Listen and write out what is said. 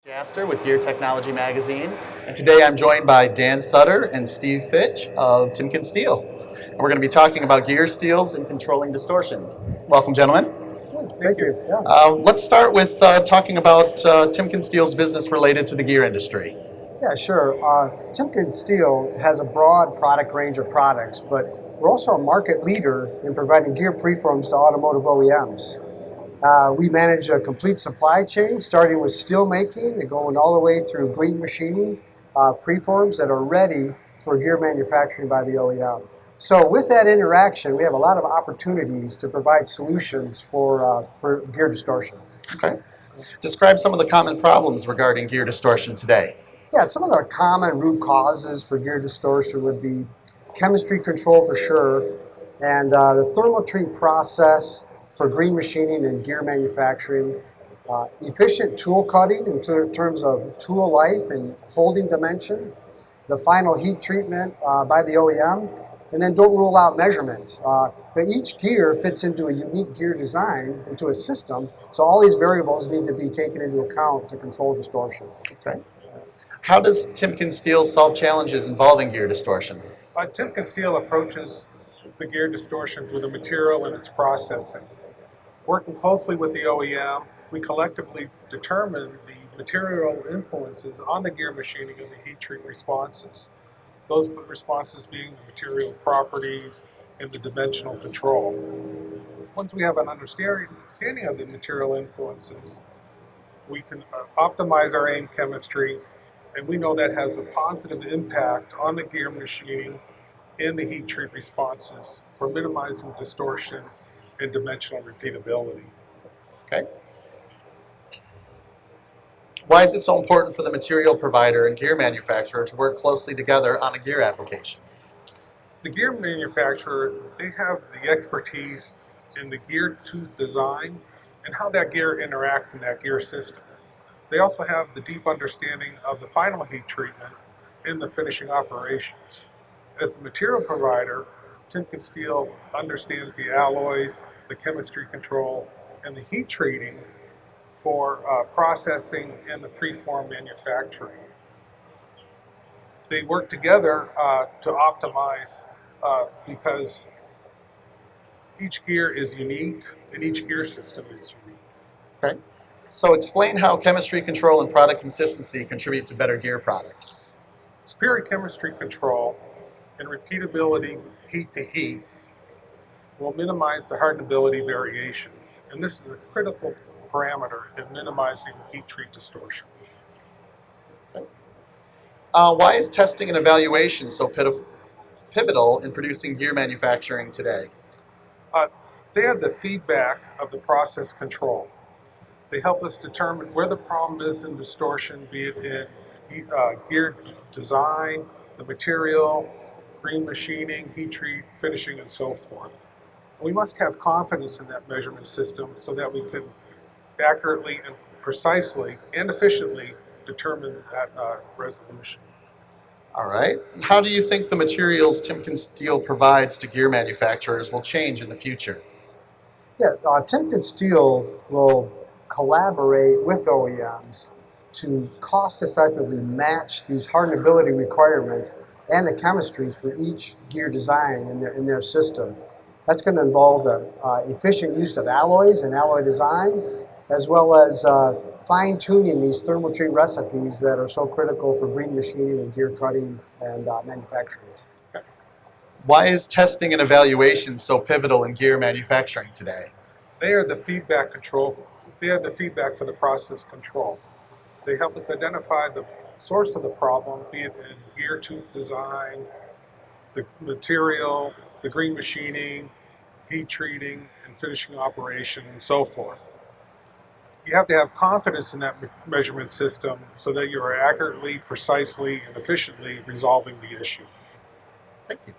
Jaster with Gear Technology Magazine, and today I'm joined by Dan Sutter and Steve Fitch of TimkenSteel. And we're going to be talking about gear steels and controlling distortion. Welcome, gentlemen. Thank you. Yeah. Let's start with talking about TimkenSteel's business related to the gear industry. Yeah, sure. TimkenSteel has a broad product range of products, but we're also a market leader in providing gear preforms to automotive OEMs. We manage a complete supply chain, starting with steel making and going all the way through green machining, preforms that are ready for gear manufacturing by the OEM. So with that interaction, we have a lot of opportunities to provide solutions for gear distortion. Okay. Describe some of the common problems regarding gear distortion today. Yeah, some of the common root causes for gear distortion would be chemistry control for sure, and the thermal treat process for green machining and gear manufacturing, efficient tool cutting in terms of tool life and holding dimension, the final heat treatment by the OEM, and then don't rule out measurement. But each gear fits into a unique gear design, into a system, so all these variables need to be taken into account to control distortion. Okay. How does TimkenSteel solve challenges involving gear distortion? TimkenSteel approaches the gear distortion through the material and its processing. Working closely with the OEM, we collectively determine the material influences on the gear machining and the heat treat responses. Those responses being the material properties and the dimensional control. Once we have an understanding of the material influences, we can optimize our aim chemistry, and we know that has a positive impact on the gear machining and the heat treat responses for minimizing distortion and dimensional repeatability. Okay. Why is it so important for the material provider and gear manufacturer to work closely together on a gear application? The gear manufacturer, they have the expertise in the gear tooth design and how that gear interacts in that gear system. They also have the deep understanding of the final heat treatment and the finishing operations. As the material provider, TimkenSteel understands the alloys, the chemistry control, and the heat treating for processing and the preform manufacturing. They work together to optimize because each gear is unique and each gear system is unique. Okay. So explain how chemistry control and product consistency contribute to better gear products. Superior chemistry control and repeatability heat to heat will minimize the hardenability variation, and this is a critical parameter in minimizing heat treat distortion. Okay. Why is testing and evaluation so pivotal in producing gear manufacturing today? They have the feedback of the process control. They help us determine where the problem is in distortion, be it in gear design, the material, green machining, heat treat, finishing, and so forth. We must have confidence in that measurement system so that we can accurately and precisely and efficiently determine that resolution. All right. How do you think the materials TimkenSteel provides to gear manufacturers will change in the future? Yeah, TimkenSteel will collaborate with OEMs to cost effectively match these hardenability requirements and the chemistries for each gear design in their system. That's going to involve the efficient use of alloys and alloy design, as well as fine-tuning these thermal treat recipes that are so critical for green machining and gear cutting and manufacturing. Why is testing and evaluation so pivotal in gear manufacturing today? They are the feedback control. They are the feedback for the process control. They help us identify the source of the problem, be it in gear tooth design, the material, the green machining, heat treating, and finishing operation, and so forth. You have to have confidence in that measurement system so that you are accurately, precisely, and efficiently resolving the issue. Thank you.